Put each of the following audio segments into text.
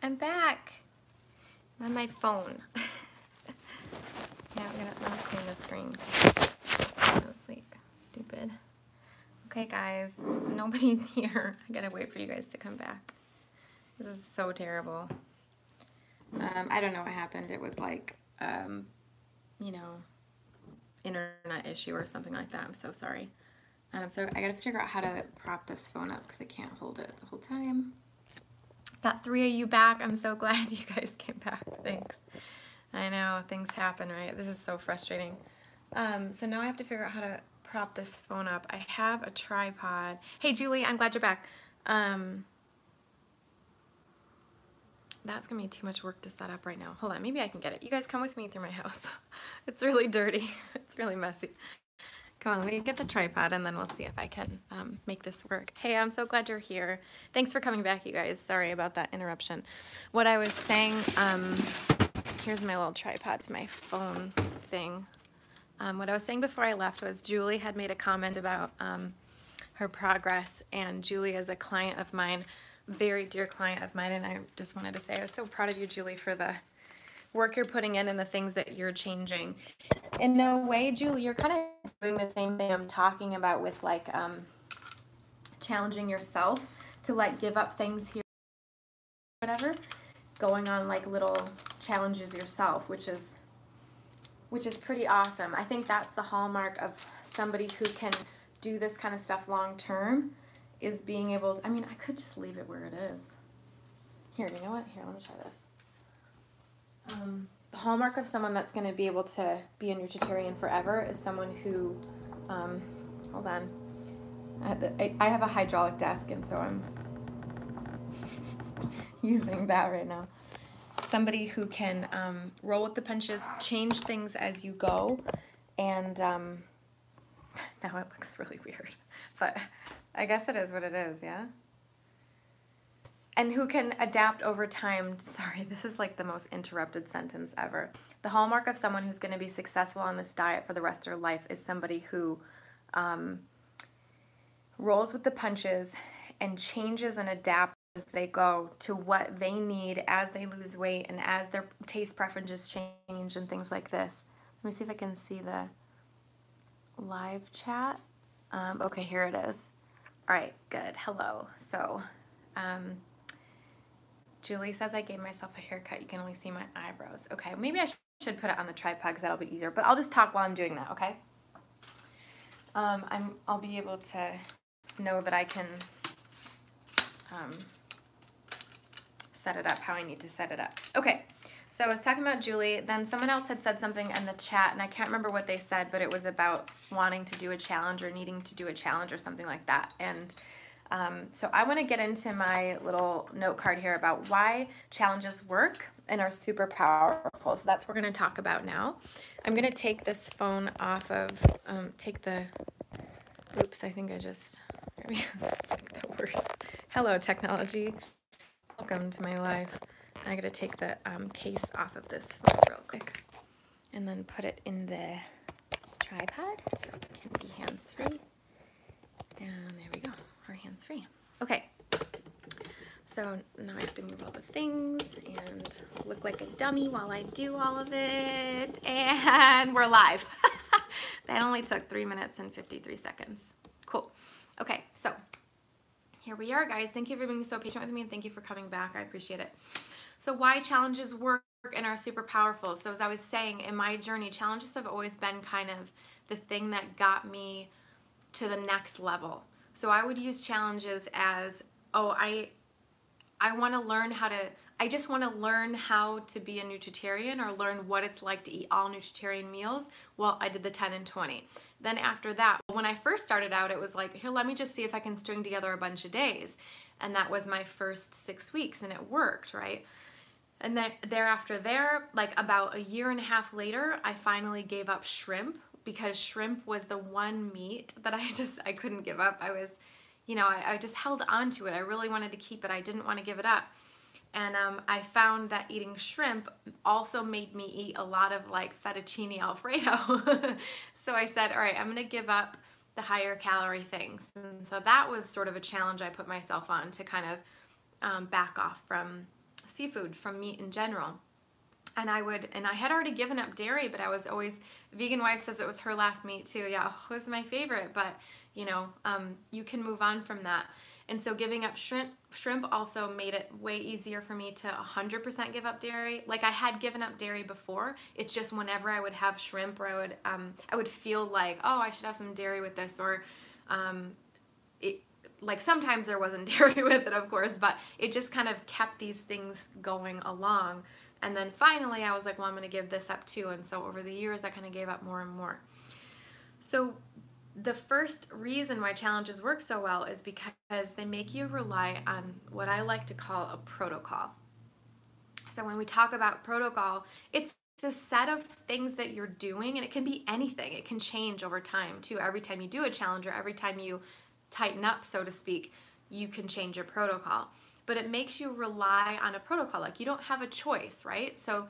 I'm back. I'm on my phone. Yeah, I'm gonna clean the screen. That's like stupid. Okay, guys, nobody's here. I gotta wait for you guys to come back. This is so terrible. I don't know what happened. It was like, you know, internet issue or something like that. I'm so sorry. So I gotta figure out how to prop this phone up because I can't hold it the whole time. Got 3 of you back. I'm so glad you guys came back. Thanks. I know, things happen, right? This is so frustrating. So now I have to figure out how to prop this phone up. I have a tripod. Hey, Julie, I'm glad you're back. That's gonna be too much work to set up right now. Hold on, maybe I can get it. You guys come with me through my house. It's really dirty. It's really messy. Come on, let me get the tripod and then we'll see if I can make this work. Hey, I'm so glad you're here. Thanks for coming back, you guys. Sorry about that interruption. What I was saying, here's my little tripod for my phone thing. What I was saying before I left was Julie had made a comment about her progress, and Julie is a client of mine, very dear client of mine, and I just wanted to say I was so proud of you, Julie, for the work you're putting in and the things that you're changing. In a way, Julie, you're kind of doing the same thing I'm talking about with like challenging yourself to like give up things here, whatever, going on like little challenges yourself, which is pretty awesome. I think that's the hallmark of somebody who can do this kind of stuff long term, is being able to, I mean, I could just leave it where it is. Here, you know what? Here, let me try this. The hallmark of someone that's going to be able to be a nutritarian forever is someone who, hold on, I have a hydraulic desk, and so I'm using that right now. Somebody who can roll with the punches, change things as you go, and now it looks really weird, but I guess it is what it is, yeah? And who can adapt over time. Sorry, this is like the most interrupted sentence ever. The hallmark of someone who's going to be successful on this diet for the rest of their life is somebody who rolls with the punches and changes and adapts as they go to what they need as they lose weight and as their taste preferences change and things like this. Let me see if I can see the live chat. Okay, here it is. All right, good. Hello. So, Julie says I gave myself a haircut. You can only see my eyebrows. Okay, maybe I should put it on the tripod because that'll be easier. But I'll just talk while I'm doing that, okay? I'll be able to know that I can set it up how I need to set it up. Okay, so I was talking about Julie. Then someone else had said something in the chat, and I can't remember what they said, but it was about wanting to do a challenge or needing to do a challenge or something like that. And so I want to get into my little note card here about why challenges work and are super powerful. So that's what we're going to talk about now. I'm going to take this phone off of, oops, I think I just, this is like the worst. Hello, technology. Welcome to my life. I got to take the case off of this phone real quick and then put it in the tripod so it can be hands-free. And there we go. We're hands-free. Okay, so now I have to move all the things and look like a dummy while I do all of it, and we're live. That only took 3 minutes and 53 seconds. Cool. Okay, so here we are, guys. Thank you for being so patient with me, and thank you for coming back. I appreciate it. So why challenges work and are super powerful. So as I was saying, in my journey, challenges have always been kind of the thing that got me to the next level. So I would use challenges as, oh, I want to learn how to, I just want to learn how to be a nutritarian or learn what it's like to eat all nutritarian meals. Well, I did the 10 and 20. Then after that, when I first started out, it was like, here, let me just see if I can string together a bunch of days. And that was my first 6 weeks, and it worked, right? And then thereafter like about a year and a half later, I finally gave up shrimp, because shrimp was the one meat that I couldn't give up. I was, you know, I just held on to it. I really wanted to keep it. I didn't want to give it up. And I found that eating shrimp also made me eat a lot of like fettuccine Alfredo. So I said, all right, I'm going to give up the higher calorie things. And so that was sort of a challenge I put myself on, to kind of back off from seafood from meat in general. And I had already given up dairy, but I was always, vegan wife says it was her last meat too. Yeah, it was my favorite, but you know, you can move on from that. And so giving up shrimp also made it way easier for me to 100% give up dairy. Like I had given up dairy before. It's just whenever I would have shrimp, or I would feel like, oh, I should have some dairy with this, or like sometimes there wasn't dairy with it, of course, but it just kind of kept these things going along. And then finally I was like, well, I'm going to give this up too. And so over the years, I kind of gave up more and more. So the first reason why challenges work so well is because they make you rely on what I like to call a protocol. So when we talk about protocol, it's a set of things that you're doing, and it can be anything. It can change over time too. Every time you do a challenge, or every time you tighten up, so to speak, you can change your protocol. But it makes you rely on a protocol. Like you don't have a choice, right? So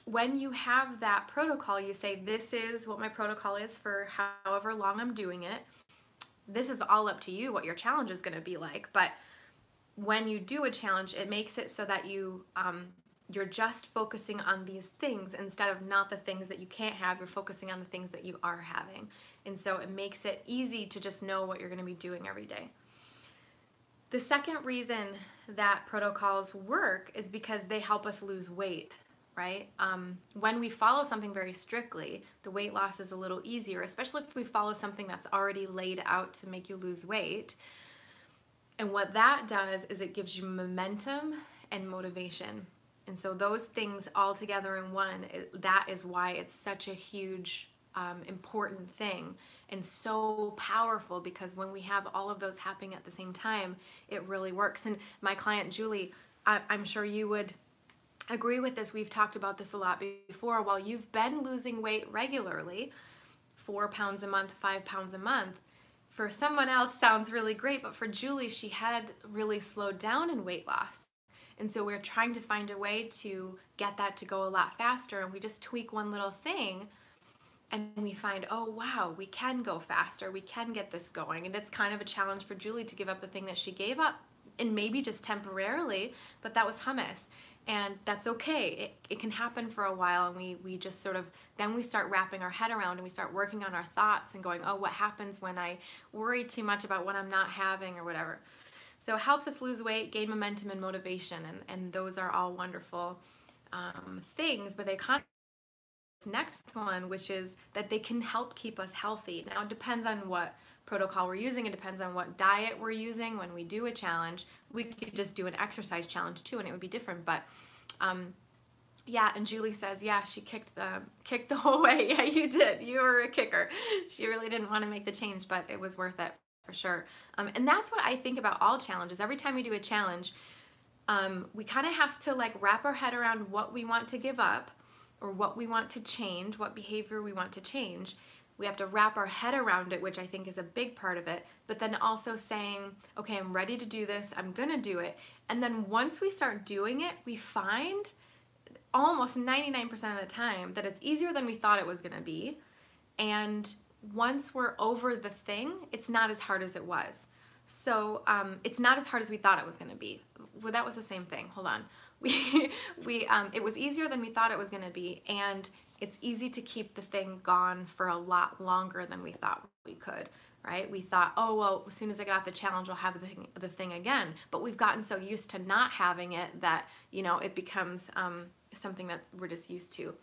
when you have that protocol, you say, this is what my protocol is for however long I'm doing it. This is all up to you what your challenge is going to be like. But when you do a challenge, it makes it so that you're just focusing on these things instead of not the things that you can't have. You're focusing on the things that you are having. And so it makes it easy to just know what you're going to be doing every day. The second reason that protocols work is because they help us lose weight, right? When we follow something very strictly, the weight loss is a little easier, especially if we follow something that's already laid out to make you lose weight. And what that does is it gives you momentum and motivation. And so those things all together in one, that is why it's such a huge, important thing and so powerful, because when we have all of those happening at the same time, it really works. And my client, Julie, I'm sure you would agree with this. We've talked about this a lot before. While you've been losing weight regularly, 4 pounds a month, 5 pounds a month, for someone else sounds really great, but for Julie, she had really slowed down in weight loss. And so we're trying to find a way to get that to go a lot faster, and we just tweak one little thing and we find, oh wow, we can go faster, we can get this going. And it's kind of a challenge for Julie to give up the thing that she gave up, and maybe just temporarily, but that was hummus. And that's okay. It can happen for a while, and we just sort of, then we start wrapping our head around and we start working on our thoughts and going, oh, what happens when I worry too much about what I'm not having or whatever. So it helps us lose weight, gain momentum and motivation, and those are all wonderful things, but they kind of next one, which is that they can help keep us healthy. Now it depends on what protocol we're using. It depends on what diet we're using when we do a challenge. We could just do an exercise challenge too, and it would be different. But yeah, and Julie says, yeah, she kicked the whole way. Yeah, you did. You were a kicker. She really didn't want to make the change, but it was worth it for sure. And that's what I think about all challenges. Every time we do a challenge, we kind of have to like wrap our head around what we want to give up, or what we want to change, what behavior we want to change. We have to wrap our head around it, which I think is a big part of it, but then also saying, okay, I'm ready to do this, I'm gonna do it. And then once we start doing it, we find almost 99% of the time that it's easier than we thought it was gonna be. And once we're over the thing, it's not as hard as it was. So it's not as hard as we thought it was gonna be. Well, that was the same thing, hold on. It was easier than we thought it was gonna be, and it's easy to keep the thing gone for a lot longer than we thought we could, right? We thought, oh, well, as soon as I get off the challenge, I'll have the thing again. But we've gotten so used to not having it that, you know, it becomes something that we're just used to.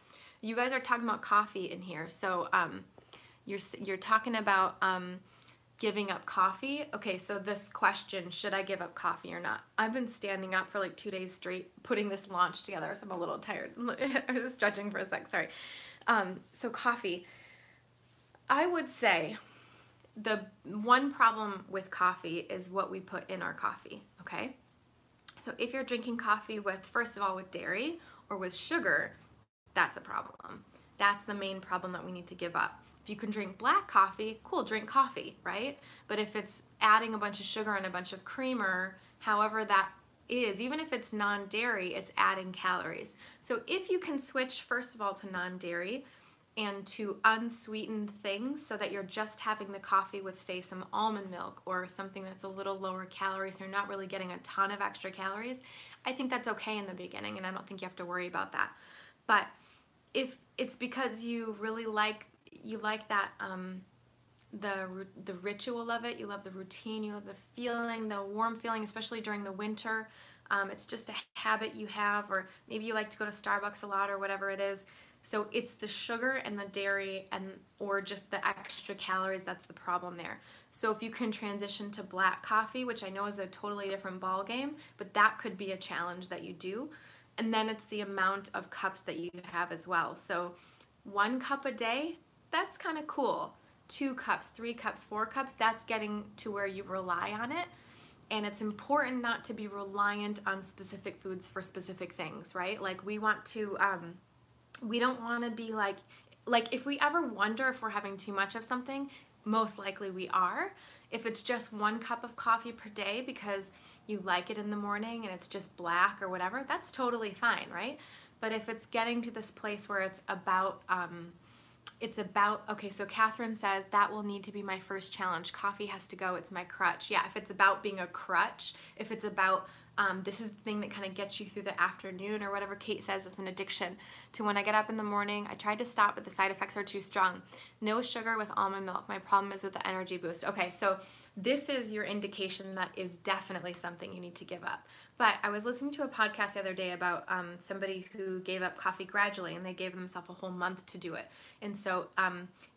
You guys are talking about coffee in here. So you're talking about giving up coffee. Okay, so this question, should I give up coffee or not? I've been standing up for like 2 days straight putting this launch together, so I'm a little tired. I was stretching for a sec, sorry. So coffee. I would say the one problem with coffee is what we put in our coffee, okay? So if you're drinking coffee with, first of all, with dairy or with sugar, that's a problem. That's the main problem that we need to give up. If you can drink black coffee, cool, drink coffee, right? But if it's adding a bunch of sugar and a bunch of creamer, however that is, even if it's non-dairy, it's adding calories. So if you can switch, first of all, to non-dairy, and to unsweeten things so that you're just having the coffee with, say, some almond milk or something that's a little lower calories, so you're not really getting a ton of extra calories, I think that's okay in the beginning, and I don't think you have to worry about that. But if it's because you really like that the ritual of it, you love the routine, you love the feeling, the warm feeling, especially during the winter. It's just a habit you have, or maybe you like to go to Starbucks a lot or whatever it is. So it's the sugar and the dairy or just the extra calories that's the problem there. So if you can transition to black coffee, which I know is a totally different ball game, but that could be a challenge that you do. And then it's the amount of cups that you have as well. So 1 cup a day, that's kind of cool. 2 cups, 3 cups, 4 cups, that's getting to where you rely on it. And it's important not to be reliant on specific foods for specific things, right? Like we don't want to be like if we ever wonder if we're having too much of something, most likely we are. If it's just 1 cup of coffee per day because you like it in the morning and it's just black or whatever, that's totally fine, right? But if it's getting to this place where it's about, okay, so Catherine says, that will need to be my first challenge. Coffee has to go, it's my crutch. Yeah, if it's about being a crutch, if it's about, this is the thing that kind of gets you through the afternoon or whatever Kate says, it's an addiction to when I get up in the morning. I tried to stop, but the side effects are too strong. No sugar with almond milk. My problem is with the energy boost. Okay, so this is your indication that is definitely something you need to give up. But I was listening to a podcast the other day about somebody who gave up coffee gradually, and they gave themselves a whole month to do it. And so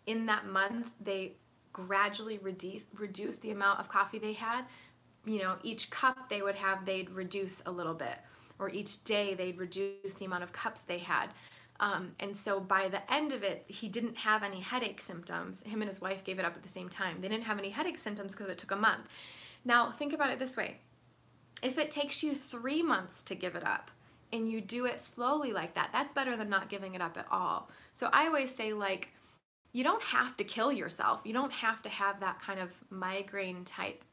in that month, they gradually reduced the amount of coffee they had. You know, each cup they'd reduce a little bit, or each day they'd reduce the amount of cups they had. And so by the end of it, he didn't have any headache symptoms. Him and his wife gave it up at the same time. They didn't have any headache symptoms because it took a month. Now, think about it this way. If it takes you 3 months to give it up and you do it slowly like that, that's better than not giving it up at all. So I always say, like, you don't have to kill yourself. You don't have to have that kind of migraine type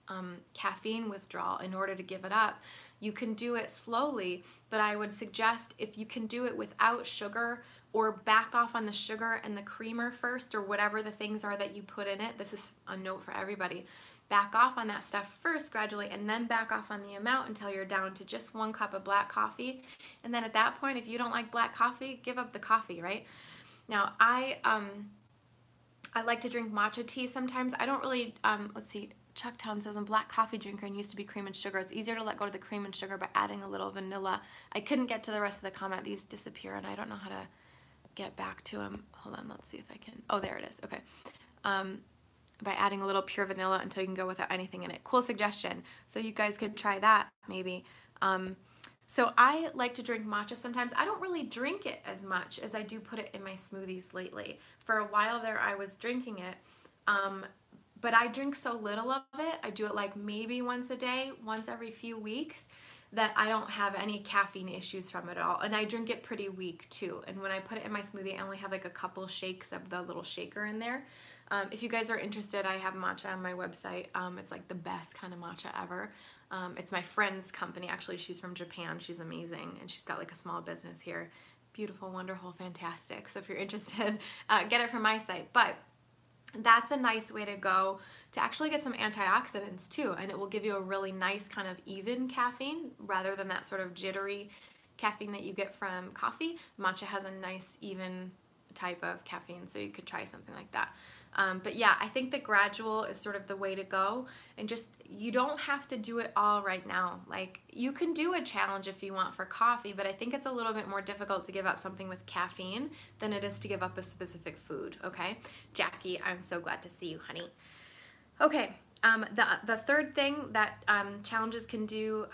caffeine withdrawal in order to give it up. You can do it slowly, but I would suggest if you can do it without sugar, or back off on the sugar and the creamer first, or whatever the things are that you put in it. This is a note for everybody. Back off on that stuff first gradually, and then back off on the amount until you're down to just 1 cup of black coffee. And then at that point, if you don't like black coffee, give up the coffee, right? Now, I like to drink matcha tea sometimes. I don't really, let's see, Chucktown says, I'm a black coffee drinker and used to be cream and sugar. It's easier to let go of the cream and sugar by adding a little vanilla. I couldn't get to the rest of the comment. These disappear and I don't know how to get back to them. Hold on, let's see if I can. Oh, there it is. Okay. By adding a little pure vanilla until you can go without anything in it. Cool suggestion. So you guys could try that maybe. So I like to drink matcha sometimes. I don't really drink it as much as I do put it in my smoothies lately. For a while there I was drinking it, but I drink so little of it. I do it like maybe once a day, once every few weeks, that I don't have any caffeine issues from it at all. And I drink it pretty weak too. And when I put it in my smoothie, I only have like a couple shakes of the little shaker in there. If you guys are interested, I have matcha on my website. It's like the best kind of matcha ever. It's my friend's company. Actually, she's from Japan. She's amazing. And she's got like a small business here. Beautiful, wonderful, fantastic. So if you're interested, get it from my site. But that's a nice way to go to actually get some antioxidants too. And it will give you a really nice kind of even caffeine rather than that sort of jittery caffeine that you get from coffee. Matcha has a nice even type of caffeine, so you could try something like that. But yeah, I think the gradual is sort of the way to go, and just, you don't have to do it all right now. Like, you can do a challenge if you want for coffee, but I think it's a little bit more difficult to give up something with caffeine than it is to give up a specific food, okay? Jackie, I'm so glad to see you, honey. Okay, the third thing that challenges can do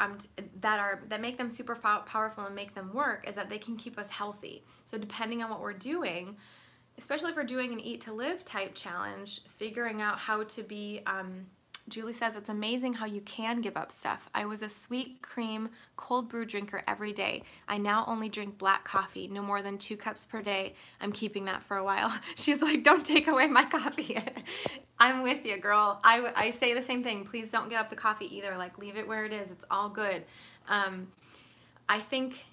that make them super powerful and make them work is that they can keep us healthy. So depending on what we're doing, especially if we're doing an eat to live type challenge, figuring out how to be, Julie says, it's amazing how you can give up stuff. I was a sweet cream cold brew drinker every day. I now only drink black coffee, no more than 2 cups per day. I'm keeping that for a while. She's like, don't take away my coffee. I'm with you, girl. I say the same thing. Please don't give up the coffee either. Like, leave it where it is. It's all good. I think,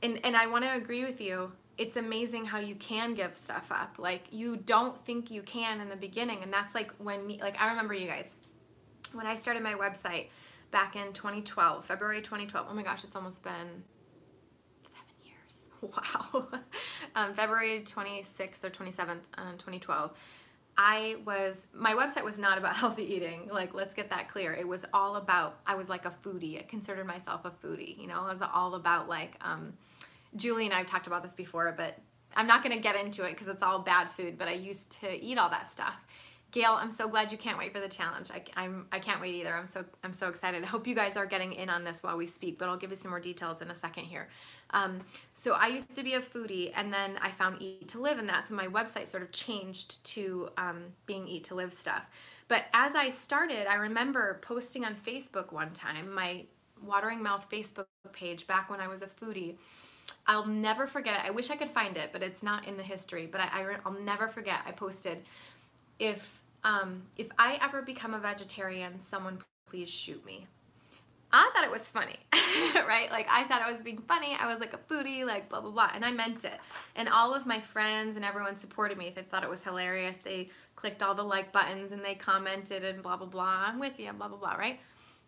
and I want to agree with you, it's amazing how you can give stuff up. Like, you don't think you can in the beginning. And that's like I remember, you guys, when I started my website back in 2012, February 2012. Oh my gosh, it's almost been 7 years. Wow. February 26th or 27th, 2012. My website was not about healthy eating. Like, let's get that clear. It was all about, I was like a foodie. I considered myself a foodie. You know, I was all about like, Julie and I have talked about this before, but I'm not going to get into it because it's all bad food, but I used to eat all that stuff. Gail, I'm so glad you can't wait for the challenge. I can't wait either. I'm so excited. I hope you guys are getting in on this while we speak, but I'll give you some more details in a second here. So I used to be a foodie, and then I found Eat to Live, and that's when my website sort of changed to being Eat to Live stuff. But as I started, I remember posting on Facebook one time, my Watering Mouth Facebook page back when I was a foodie. I'll never forget it. I wish I could find it, but it's not in the history. But I'll never forget. I posted, if I ever become a vegetarian, someone please shoot me. I thought it was funny, right? Like, I thought I was being funny. I was like a foodie, like blah, blah, blah. And I meant it. And all of my friends and everyone supported me. They thought it was hilarious. They clicked all the like buttons and they commented and blah, blah, blah. I'm with you, blah, blah, blah, right?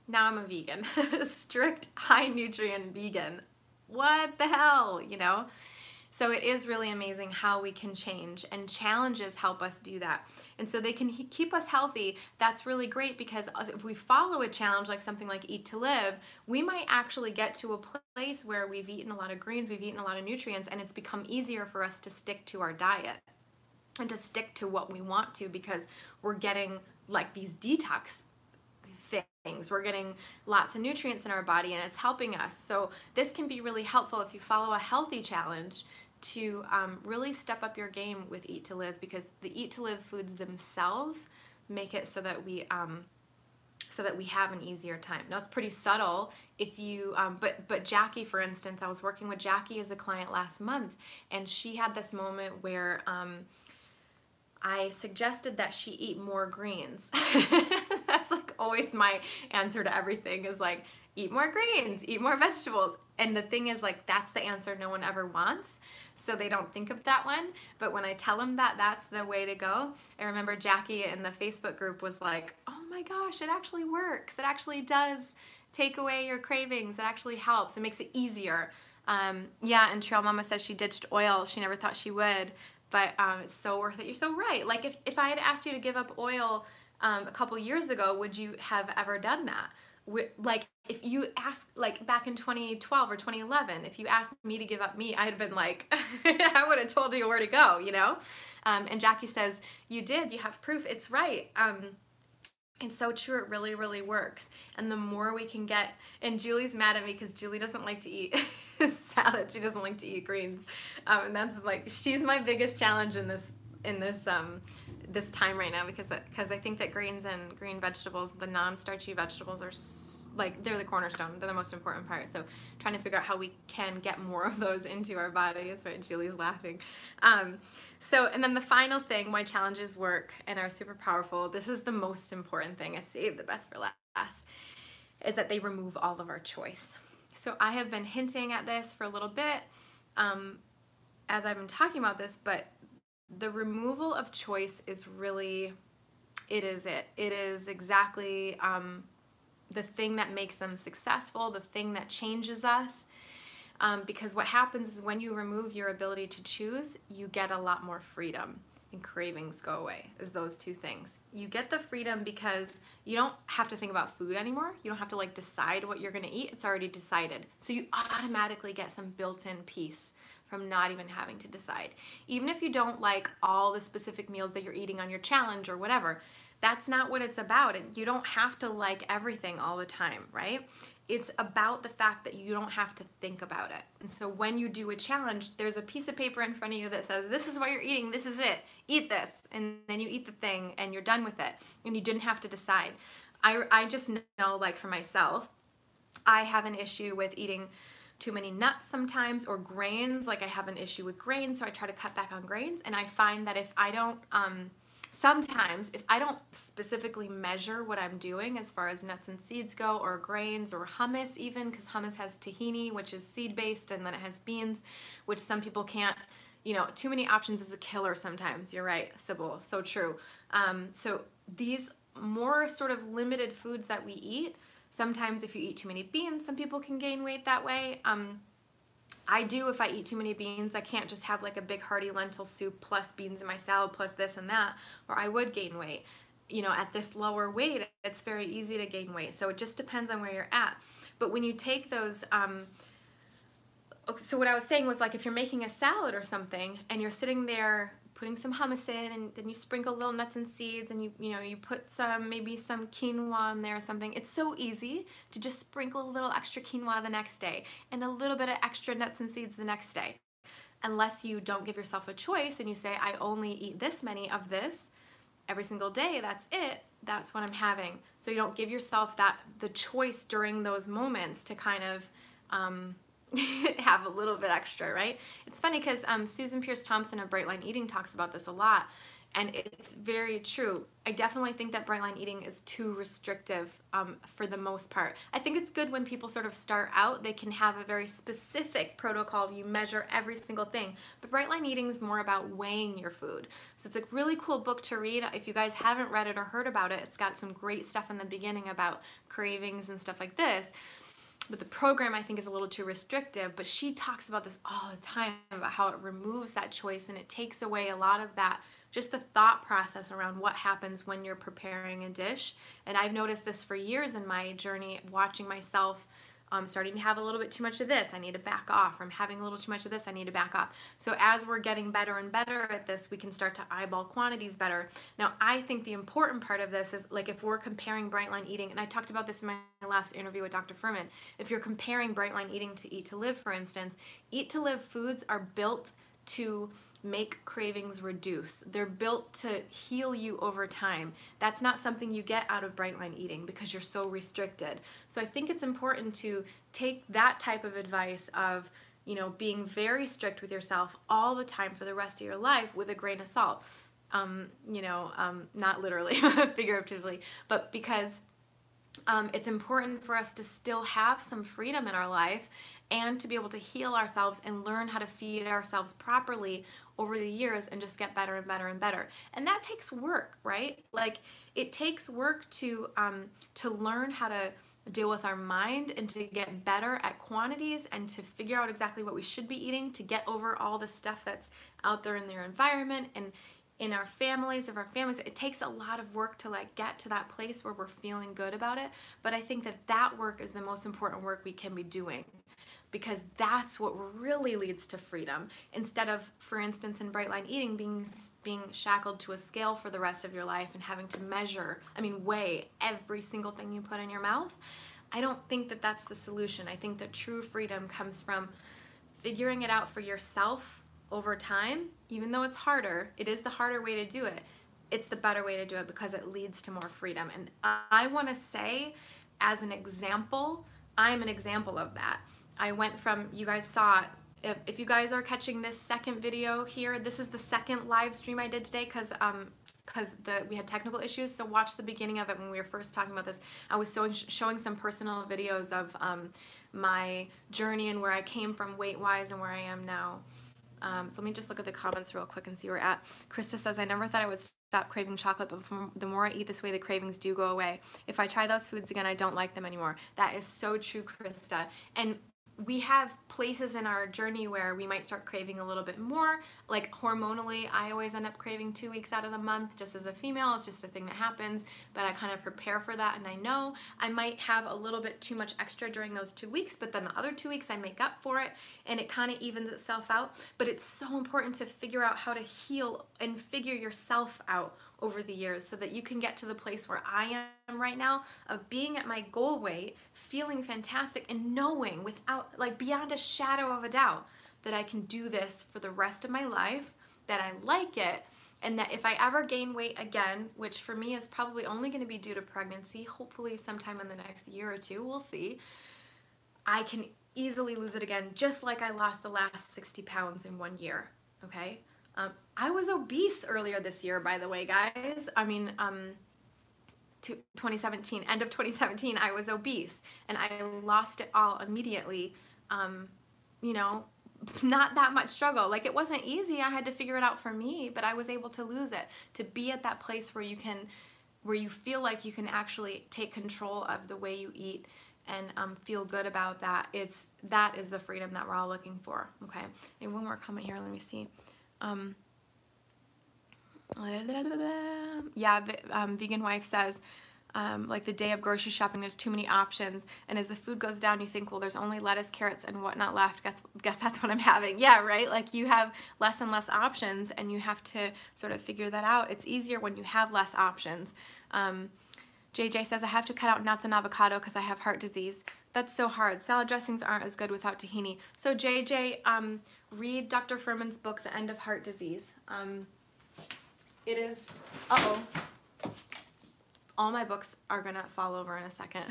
Now I'm a vegan, strict, high nutrient vegan. What the hell, you know? So it is really amazing how we can change, and challenges help us do that. And so they can keep us healthy. That's really great, because if we follow a challenge like something like Eat to Live, we might actually get to a place where we've eaten a lot of greens, we've eaten a lot of nutrients, and it's become easier for us to stick to our diet and to stick to what we want to, because we're getting like these detox things. We're getting lots of nutrients in our body, and it's helping us. So this can be really helpful if you follow a healthy challenge to really step up your game with Eat to Live, because the Eat to Live foods themselves make it so that we have an easier time. Now, it's pretty subtle if you, but Jackie, for instance, I was working with Jackie as a client last month, and she had this moment where I suggested that she eat more greens. That's like always my answer to everything, is like, eat more greens, eat more vegetables. And the thing is, like, that's the answer no one ever wants, so they don't think of that one. But when I tell them that that's the way to go, I remember Jackie in the Facebook group was like, oh my gosh, it actually works. It actually does take away your cravings. It actually helps. It makes it easier. Yeah, and Trail Mama says she ditched oil. She never thought she would. But it's so worth it. You're so right. Like, if I had asked you to give up oil a couple years ago, would you have ever done that? Like, if you asked, like back in 2012 or 2011, if you asked me to give up meat, I'd have been like, I would have told you where to go, you know? And Jackie says, you did, you have proof, it's right. It's so true, it really, really works. And the more we can get, and Julie's mad at me because Julie doesn't like to eat salad, she doesn't like to eat greens. And that's like, she's my biggest challenge in this time right now, because I think that greens and green vegetables, the non-starchy vegetables, are like, they're the cornerstone, they're the most important part. So trying to figure out how we can get more of those into our bodies, right? Julie's laughing. So, and then the final thing, why challenges work and are super powerful, this is the most important thing, I saved the best for last, is that they remove all of our choice. So I have been hinting at this for a little bit as I've been talking about this, but the removal of choice is really, it is exactly the thing that makes them successful, the thing that changes us. Because what happens is, when you remove your ability to choose, you get a lot more freedom, and cravings go away, is those two things. You get the freedom because you don't have to think about food anymore. You don't have to like decide what you're gonna eat, it's already decided. So you automatically get some built-in peace from not even having to decide. Even if you don't like all the specific meals that you're eating on your challenge or whatever, that's not what it's about. And you don't have to like everything all the time, right? It's about the fact that you don't have to think about it. And so when you do a challenge, there's a piece of paper in front of you that says, this is what you're eating, this is it, eat this. And then you eat the thing and you're done with it. And you didn't have to decide. I just know, like for myself, I have an issue with eating too many nuts sometimes, or grains. Like, I have an issue with grains, so I try to cut back on grains. And I find that if I don't Sometimes, if I don't specifically measure what I'm doing as far as nuts and seeds go, or grains, or hummus even, because hummus has tahini, which is seed-based, and then it has beans, which some people can't, you know, too many options is a killer sometimes. You're right, Sybil, so true. So these more sort of limited foods that we eat, sometimes if you eat too many beans, some people can gain weight that way. I do if I eat too many beans. I can't just have like a big hearty lentil soup plus beans in my salad plus this and that, or I would gain weight. You know, at this lower weight, it's very easy to gain weight. So it just depends on where you're at. But when you take those, so what I was saying was, like, if you're making a salad or something and you're sitting there putting some hummus in, and then you sprinkle little nuts and seeds, and you put maybe some quinoa in there or something. It's so easy to just sprinkle a little extra quinoa the next day and a little bit of extra nuts and seeds the next day. Unless you don't give yourself a choice and you say, I only eat this many of this every single day, that's it, that's what I'm having. So you don't give yourself the choice during those moments to kind of have a little bit extra, right? It's funny because Susan Pierce Thompson of Bright Line Eating talks about this a lot, and it's very true. I definitely think that Bright Line Eating is too restrictive for the most part. I think it's good when people sort of start out, they can have a very specific protocol. You measure every single thing, but Bright Line Eating is more about weighing your food. So it's a really cool book to read. If you guys haven't read it or heard about it, it's got some great stuff in the beginning about cravings and stuff like this. But the program, I think, is a little too restrictive, but she talks about this all the time, about how it removes that choice and it takes away a lot of that, just the thought process around what happens when you're preparing a dish. And I've noticed this for years in my journey, watching myself starting to have a little bit too much of this, I need to back off. Or I'm having a little too much of this, I need to back off. So as we're getting better and better at this, we can start to eyeball quantities better. Now, I think the important part of this is, like, if we're comparing Bright Line Eating, and I talked about this in my last interview with Dr. Furman, if you're comparing Bright Line Eating to Eat to Live, for instance, Eat to Live foods are built to make cravings reduce. They're built to heal you over time. That's not something you get out of Bright Line Eating because you're so restricted. So I think it's important to take that type of advice of, you know, being very strict with yourself all the time for the rest of your life with a grain of salt. Not literally, figuratively, but because it's important for us to still have some freedom in our life and to be able to heal ourselves and learn how to feed ourselves properly over the years and just get better and better and better. And that takes work, right? Like, it takes work to learn how to deal with our mind and to get better at quantities and to figure out exactly what we should be eating, to get over all the stuff that's out there in their environment and in our families, it takes a lot of work to, like, get to that place where we're feeling good about it. But I think that work is the most important work we can be doing, because that's what really leads to freedom, instead of, for instance, in Bright Line Eating, being shackled to a scale for the rest of your life and having to weigh every single thing you put in your mouth. I don't think that that's the solution. I think that true freedom comes from figuring it out for yourself over time. Even though it's harder, it is the harder way to do it. It's the better way to do it because it leads to more freedom. And I want to say, as an example, I'm an example of that. I went from, you guys saw, if you guys are catching this second video here, this is the second live stream I did today because we had technical issues. So watch the beginning of it when we were first talking about this. I was showing some personal videos of my journey and where I came from weight-wise and where I am now. So let me just look at the comments real quick and see where we're at. Krista says, I never thought I would stop craving chocolate, but the more I eat this way, the cravings do go away. If I try those foods again, I don't like them anymore. That is so true, Krista. And we have places in our journey where we might start craving a little bit more. Like hormonally, I always end up craving 2 weeks out of the month just as a female. It's just a thing that happens, but I kind of prepare for that, and I know I might have a little bit too much extra during those 2 weeks, but then the other 2 weeks I make up for it, and it kind of evens itself out. But it's so important to figure out how to heal and figure yourself out over the years so that you can get to the place where I am right now, of being at my goal weight, feeling fantastic, and knowing without, like, beyond a shadow of a doubt that I can do this for the rest of my life, that I like it, and that if I ever gain weight again, which for me is probably only going to be due to pregnancy, hopefully sometime in the next year or two, we'll see, I can easily lose it again, just like I lost the last 60 pounds in 1 year, okay? I was obese earlier this year, by the way, guys. I mean, 2017, end of 2017, I was obese and I lost it all immediately. You know, not that much struggle. Like, it wasn't easy. I had to figure it out for me, but I was able to lose it, to be at that place where you feel like you can actually take control of the way you eat and feel good about that. That is the freedom that we're all looking for. Okay. And one more comment here. Let me see. Yeah, Vegan Wife says, like the day of grocery shopping, there's too many options, and as the food goes down, you think, well, there's only lettuce, carrots, and whatnot left. Guess that's what I'm having. Yeah, right? Like, you have less and less options, and you have to sort of figure that out. It's easier when you have less options. JJ says, I have to cut out nuts and avocado because I have heart disease. That's so hard. Salad dressings aren't as good without tahini. So JJ, read Dr. Furman's book, The End of Heart Disease. It is, all my books are gonna fall over in a second.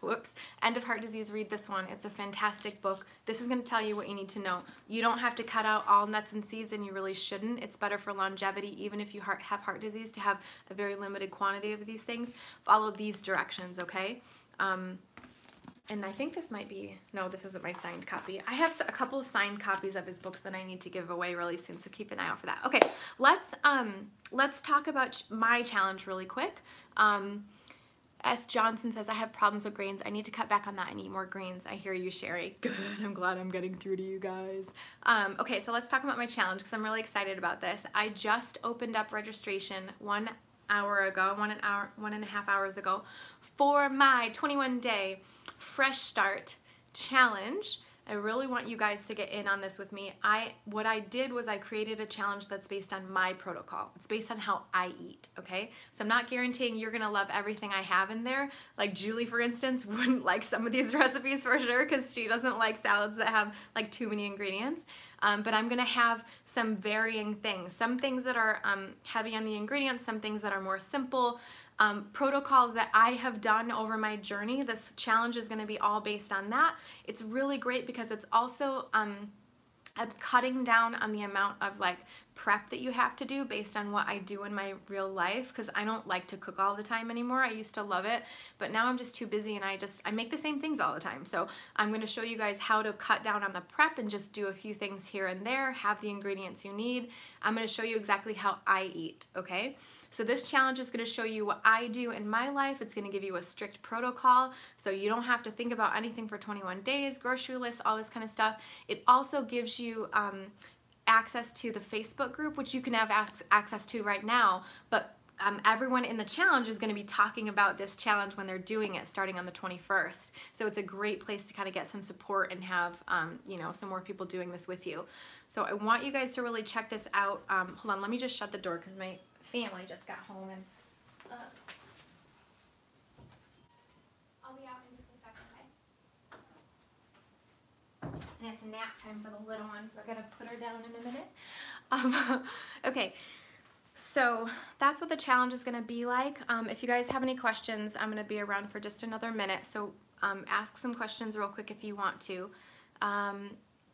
Whoops. End of Heart Disease, read this one. It's a fantastic book. This is gonna tell you what you need to know. You don't have to cut out all nuts and seeds, and you really shouldn't. It's better for longevity, even if you have heart disease, to have a very limited quantity of these things. Follow these directions, okay? And I think this might be, no, this isn't my signed copy. I have a couple of signed copies of his books that I need to give away really soon, so keep an eye out for that. Okay, let's talk about my challenge really quick. S. Johnson says, I have problems with grains. I need to cut back on that and eat more greens. I hear you, Cheri. Good, I'm glad I'm getting through to you guys. Okay, so let's talk about my challenge because I'm really excited about this. I just opened up registration 1 hour ago, 1.5 hours ago, for my 21-day Fresh Start challenge. I really want you guys to get in on this with me. What I did was I created a challenge that's based on my protocol. It's based on how I eat, okay? So I'm not guaranteeing you're gonna love everything I have in there. Like Julie, for instance, wouldn't like some of these recipes for sure because she doesn't like salads that have like too many ingredients. But I'm gonna have some varying things. Some things that are heavy on the ingredients, some things that are more simple. Protocols that I have done over my journey. This challenge is going to be all based on that. It's really great because it's also cutting down on the amount of like prep that you have to do based on what I do in my real life, because I don't like to cook all the time anymore. I used to love it, but now I'm just too busy and I make the same things all the time. So I'm going to show you guys how to cut down on the prep and just do a few things here and there, have the ingredients you need. I'm going to show you exactly how I eat, okay? So this challenge is going to show you what I do in my life. It's going to give you a strict protocol, so you don't have to think about anything for 21 days, grocery lists, all this kind of stuff. It also gives you access to the Facebook group, which you can have access to right now, but everyone in the challenge is going to be talking about this challenge when they're doing it starting on the 21st. So it's a great place to kind of get some support and have you know, some more people doing this with you. So I want you guys to really check this out. Hold on, let me just shut the door because my family just got home and I'll be out in just a second, okay? And it's nap time for the little ones, so I gotta put her down in a minute. Okay, so that's what the challenge is gonna be like. If you guys have any questions, I'm gonna be around for just another minute, so ask some questions real quick if you want to.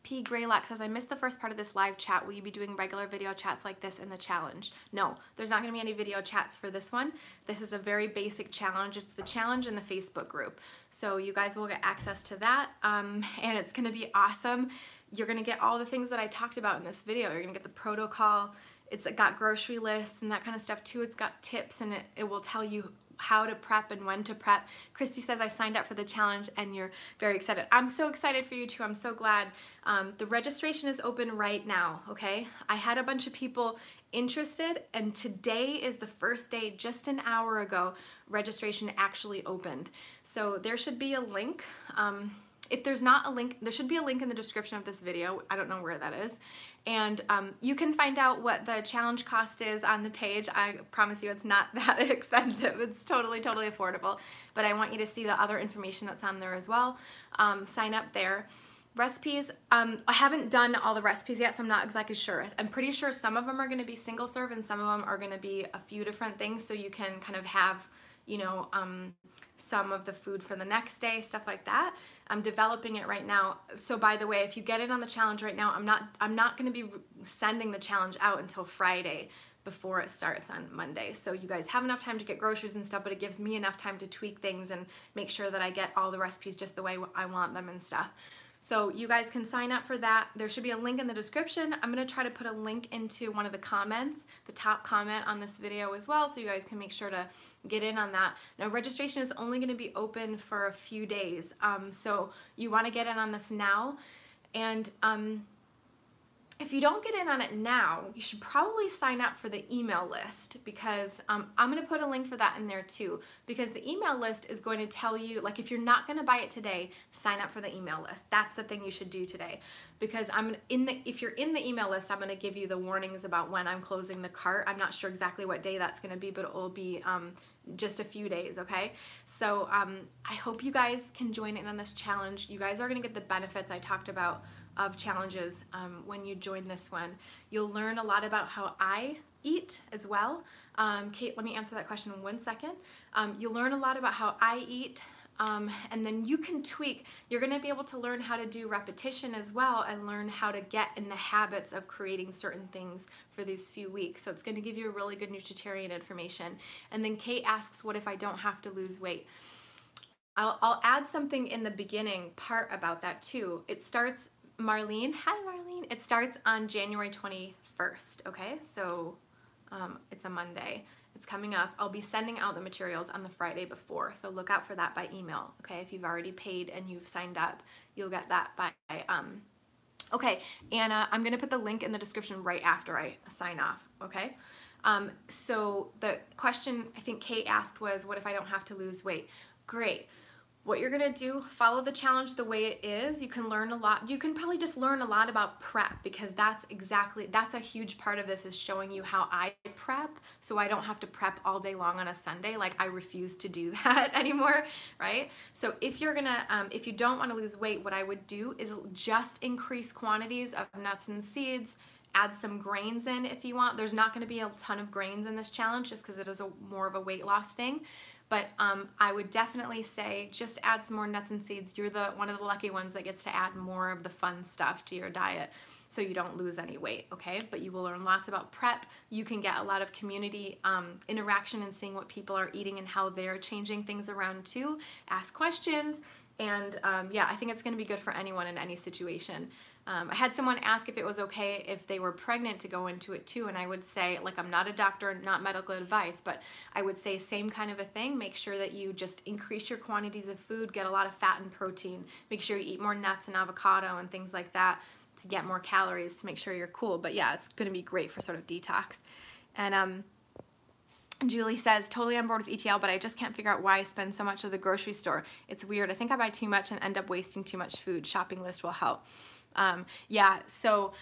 P. Graylock says, I missed the first part of this live chat. Will you be doing regular video chats like this in the challenge? No, there's not going to be any video chats for this one. This is a very basic challenge. It's the challenge in the Facebook group. So you guys will get access to that, and it's going to be awesome. You're going to get all the things that I talked about in this video. You're going to get the protocol. It's got grocery lists and that kind of stuff too. It's got tips, and it will tell you how to prep and when to prep. Christy says, I signed up for the challenge and you're very excited. I'm so excited for you too. I'm so glad. The registration is open right now, okay? I had a bunch of people interested, and today is the first day, just an hour ago, registration actually opened. So there should be a link. If there's not a link, there should be a link in the description of this video. I don't know where that is. And you can find out what the challenge cost is on the page. I promise you it's not that expensive. It's totally, totally affordable. But I want you to see the other information that's on there as well. Sign up there. Recipes, I haven't done all the recipes yet, so I'm not exactly sure. I'm pretty sure some of them are going to be single serve and some of them are going to be a few different things, so you can kind of have, you know, some of the food for the next day, stuff like that. I'm developing it right now. So by the way, if you get in on the challenge right now, I'm not going to be sending the challenge out until Friday before it starts on Monday. So you guys have enough time to get groceries and stuff, but it gives me enough time to tweak things and make sure that I get all the recipes just the way I want them and stuff. So you guys can sign up for that. There should be a link in the description. I'm gonna try to put a link into one of the comments, the top comment on this video as well, so you guys can make sure to get in on that. Now registration is only gonna be open for a few days, so you wanna get in on this now. And if you don't get in on it now, you should probably sign up for the email list, because I'm going to put a link for that in there too, because the email list is going to tell you, like, if you're not going to buy it today, sign up for the email list. That's the thing you should do today, because if you're in the email list, I'm going to give you the warnings about when I'm closing the cart. I'm not sure exactly what day that's going to be, but it will be just a few days, okay? So I hope you guys can join in on this challenge. You guys are going to get the benefits I talked about of challenges when you join this one. You'll learn a lot about how I eat as well. Kate, let me answer that question in 1 second. You'll learn a lot about how I eat, and then you can tweak. You're going to be able to learn how to do repetition as well, and learn how to get in the habits of creating certain things for these few weeks. So it's going to give you a really good nutritarian information. And then Kate asks, what if I don't have to lose weight? I'll add something in the beginning part about that too. It starts, Marlene, hi Marlene, it starts on January 21st, okay? So it's a Monday. It's coming up. I'll be sending out the materials on the Friday before, so look out for that by email, okay? If you've already paid and you've signed up, you'll get that by, okay, Anna, I'm gonna put the link in the description right after I sign off, okay? So the question I think Kate asked was, what if I don't have to lose weight? Great. What you're gonna do, follow the challenge the way it is. You can learn a lot. You can probably just learn a lot about prep, because that's a huge part of this, is showing you how I prep, so I don't have to prep all day long on a Sunday. Like, I refuse to do that anymore, right? So if you're gonna, if you don't wanna lose weight, what I would do is just increase quantities of nuts and seeds, add some grains in if you want. There's not gonna be a ton of grains in this challenge, just because it is more of a weight loss thing. But I would definitely say just add some more nuts and seeds. You're one of the lucky ones that gets to add more of the fun stuff to your diet, so you don't lose any weight, okay? But you will learn lots about prep. You can get a lot of community interaction and seeing what people are eating and how they're changing things around too. Ask questions, and yeah, I think it's gonna be good for anyone in any situation. I had someone ask if it was okay if they were pregnant to go into it too, and I would say, like, I'm not a doctor, not medical advice, but I would say same kind of a thing. Make sure that you just increase your quantities of food, get a lot of fat and protein. Make sure you eat more nuts and avocado and things like that to get more calories, to make sure you're cool. But yeah, it's gonna be great for sort of detox. And Julie says, totally on board with ETL, but I just can't figure out why I spend so much at the grocery store. It's weird. I think I buy too much and end up wasting too much food. Shopping list will help. Yeah, so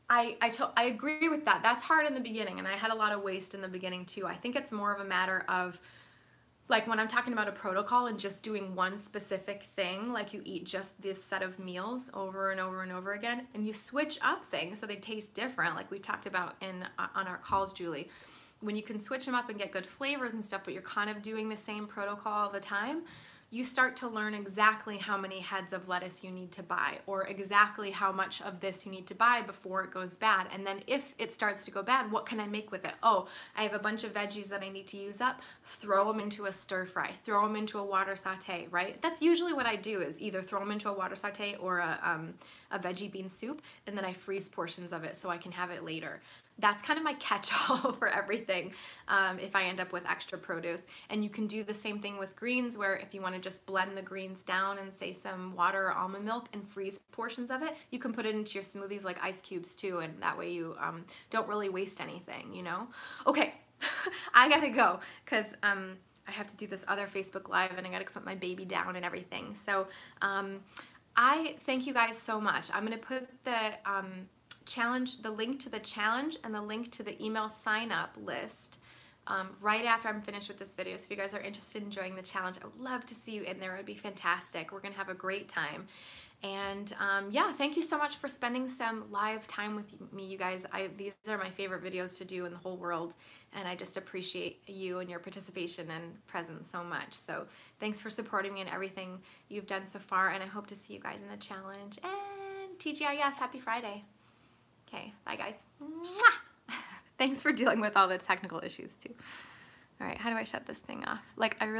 I agree with that. That's hard in the beginning, and I had a lot of waste in the beginning too. I think it's more of a matter of, like, when I'm talking about a protocol and just doing one specific thing, like you eat just this set of meals over and over and over again, and you switch up things so they taste different, like we talked about on our calls, Julie. When you can switch them up and get good flavors and stuff, but you're kind of doing the same protocol all the time, you start to learn exactly how many heads of lettuce you need to buy, or exactly how much of this you need to buy before it goes bad. And then if it starts to go bad, what can I make with it? Oh, I have a bunch of veggies that I need to use up. Throw them into a stir fry. Throw them into a water saute, right? That's usually what I do, is either throw them into a water saute or a veggie bean soup, and then I freeze portions of it so I can have it later. That's kind of my catch-all for everything if I end up with extra produce. And you can do the same thing with greens, where if you want to just blend the greens down and say some water or almond milk and freeze portions of it, you can put it into your smoothies like ice cubes too, and that way you don't really waste anything, you know? Okay, I gotta go, because I have to do this other Facebook Live, and I gotta put my baby down and everything. So I thank you guys so much. I'm gonna put the link to the challenge and the link to the email sign up list right after I'm finished with this video. So if you guys are interested in joining the challenge, I would love to see you in there. It would be fantastic. We're gonna have a great time. And yeah, thank you so much for spending some live time with me, you guys. These are my favorite videos to do in the whole world, and I just appreciate you and your participation and presence so much. So thanks for supporting me in everything you've done so far, and I hope to see you guys in the challenge. And TGIF, happy Friday. Okay, bye guys. Mwah! Thanks for dealing with all the technical issues too. All right, how do I shut this thing off? Like, I really